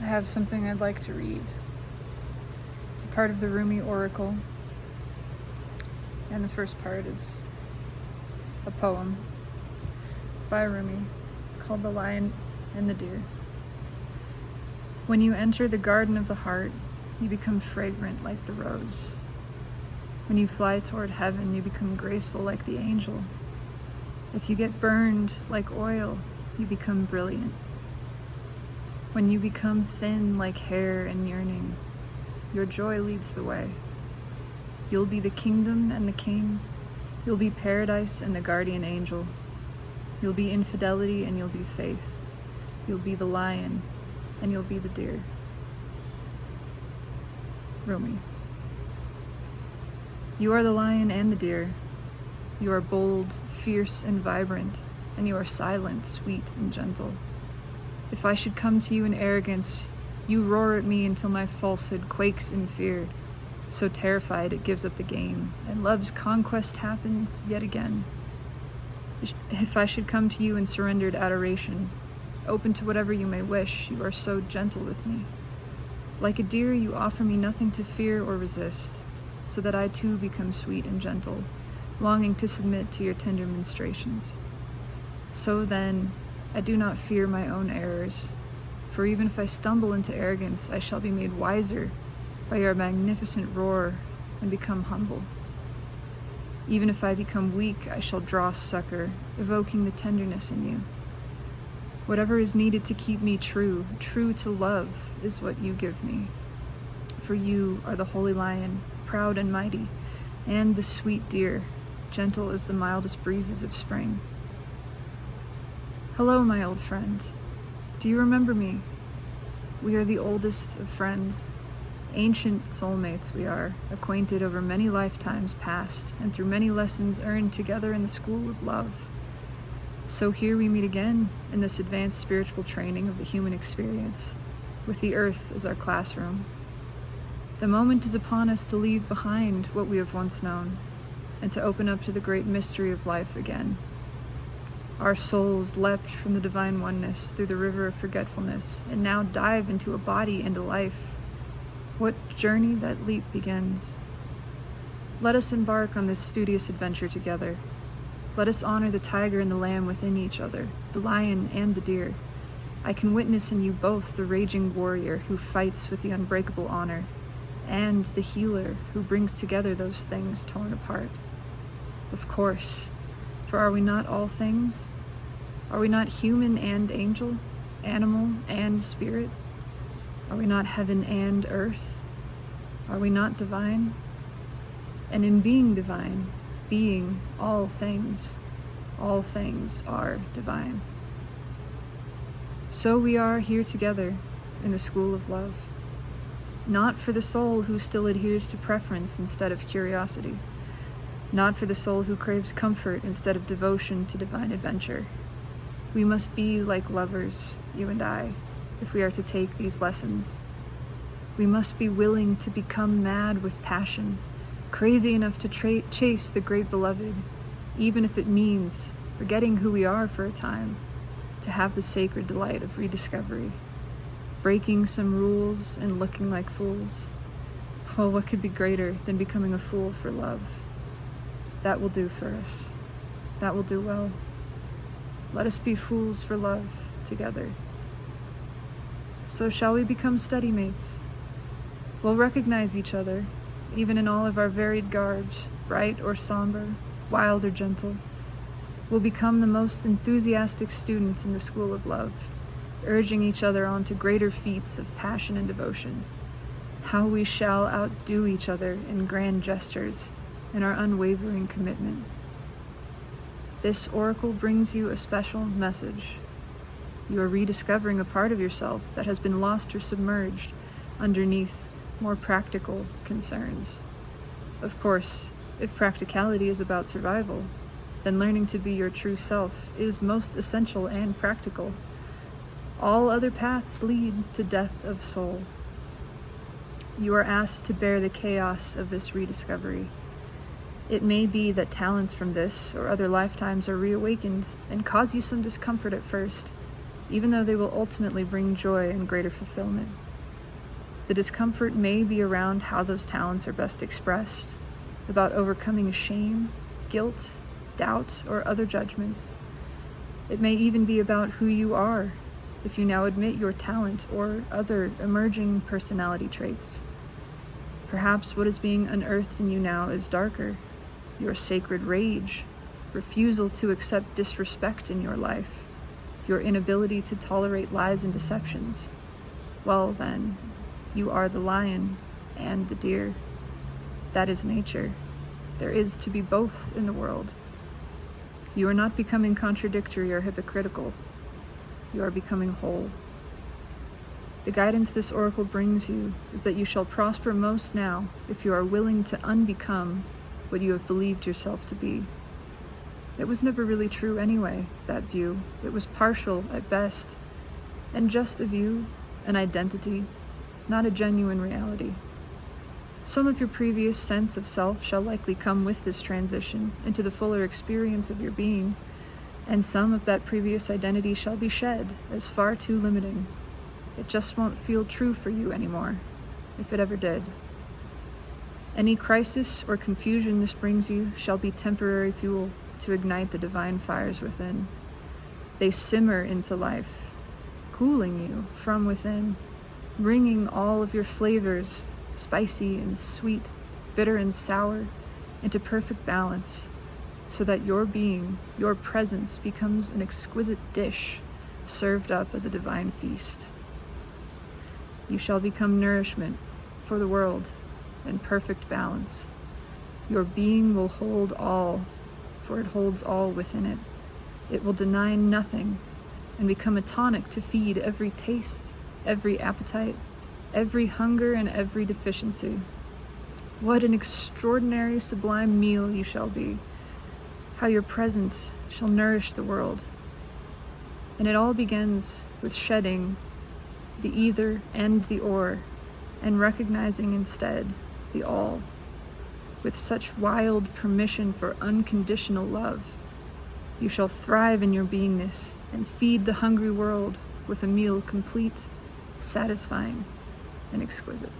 have something I'd like to read. It's a part of the Rumi oracle, and the first part is a poem by Rumi called The Lion and the Deer. When you enter the garden of the heart, you become fragrant like the rose. When you fly toward heaven, you become graceful like the angel. If you get burned like oil, you become brilliant. When you become thin like hair and yearning, your joy leads the way. You'll be the kingdom and the king. You'll be paradise and the guardian angel. You'll be infidelity and you'll be faith. You'll be the lion and you'll be the deer. Rumi. You are the lion and the deer. You are bold, fierce, and vibrant, and you are silent, sweet, and gentle. If I should come to you in arrogance, you roar at me until my falsehood quakes in fear, so terrified it gives up the game, and love's conquest happens yet again. If I should come to you in surrendered adoration, open to whatever you may wish, you are so gentle with me. Like a deer, you offer me nothing to fear or resist, so that I too become sweet and gentle, longing to submit to your tender ministrations. So then, I do not fear my own errors, for even if I stumble into arrogance, I shall be made wiser by your magnificent roar and become humble. Even if I become weak, I shall draw succor, evoking the tenderness in you. Whatever is needed to keep me true to love, is what you give me. For you are the holy lion, proud and mighty, and the sweet deer, gentle as the mildest breezes of spring. Hello, my old friend. Do you remember me? We are the oldest of friends. Ancient soulmates we are, acquainted over many lifetimes past, and through many lessons earned together in the school of love. So here we meet again in this advanced spiritual training of the human experience, with the earth as our classroom. The moment is upon us to leave behind what we have once known, and to open up to the great mystery of life again. Our souls leapt from the divine oneness through the river of forgetfulness, and now dive into a body and a life. What journey that leap begins. Let us embark on this studious adventure together. Let us honor the tiger and the lamb within each other, the lion and the deer. I can witness in you both the raging warrior who fights with the unbreakable honor, and the healer who brings together those things torn apart. Of course, for are we not all things? Are we not human and angel, animal and spirit? Are we not heaven and earth? Are we not divine? And in being divine, being all things are divine. So we are here together in the school of love, not for the soul who still adheres to preference instead of curiosity, not for the soul who craves comfort instead of devotion to divine adventure. We must be like lovers, you and I, if we are to take these lessons. We must be willing to become mad with passion, crazy enough to chase the great beloved, even if it means forgetting who we are for a time, to have the sacred delight of rediscovery, breaking some rules and looking like fools. Well, what could be greater than becoming a fool for love? That will do for us. That will do well. Let us be fools for love together. So shall we become study mates? We'll recognize each other, even in all of our varied garbs, bright or somber, wild or gentle. We'll become the most enthusiastic students in the school of love, urging each other on to greater feats of passion and devotion. How we shall outdo each other in grand gestures, in our unwavering commitment. This oracle brings you a special message. You are rediscovering a part of yourself that has been lost or submerged underneath more practical concerns. Of course, if practicality is about survival, then learning to be your true self is most essential and practical. All other paths lead to death of soul. You are asked to bear the chaos of this rediscovery. It may be that talents from this or other lifetimes are reawakened and cause you some discomfort at first, even though they will ultimately bring joy and greater fulfillment. The discomfort may be around how those talents are best expressed, about overcoming shame, guilt, doubt, or other judgments. It may even be about who you are, if you now admit your talent or other emerging personality traits. Perhaps what is being unearthed in you now is darker, your sacred rage, refusal to accept disrespect in your life, your inability to tolerate lies and deceptions. Well then, you are the lion and the deer. That is nature. There is to be both in the world. You are not becoming contradictory or hypocritical. You are becoming whole. The guidance this oracle brings you is that you shall prosper most now if you are willing to unbecome what you have believed yourself to be. It was never really true anyway, that view. It was partial at best, and just a view, an identity, not a genuine reality. Some of your previous sense of self shall likely come with this transition into the fuller experience of your being, and some of that previous identity shall be shed as far too limiting. It just won't feel true for you anymore, if it ever did. Any crisis or confusion this brings you shall be temporary fuel to ignite the divine fires within. They simmer into life, cooling you from within, bringing all of your flavors, spicy and sweet, bitter and sour, into perfect balance, so that your being, your presence, becomes an exquisite dish served up as a divine feast. You shall become nourishment for the world in perfect balance. Your being will hold all, for it holds all within it. It will deny nothing and become a tonic to feed every taste, every appetite, every hunger, and every deficiency. What an extraordinary, sublime meal you shall be. How your presence shall nourish the world. And it all begins with shedding the either and the or, and recognizing instead the all, with such wild permission for unconditional love. You shall thrive in your beingness and feed the hungry world with a meal complete, satisfying, and exquisite.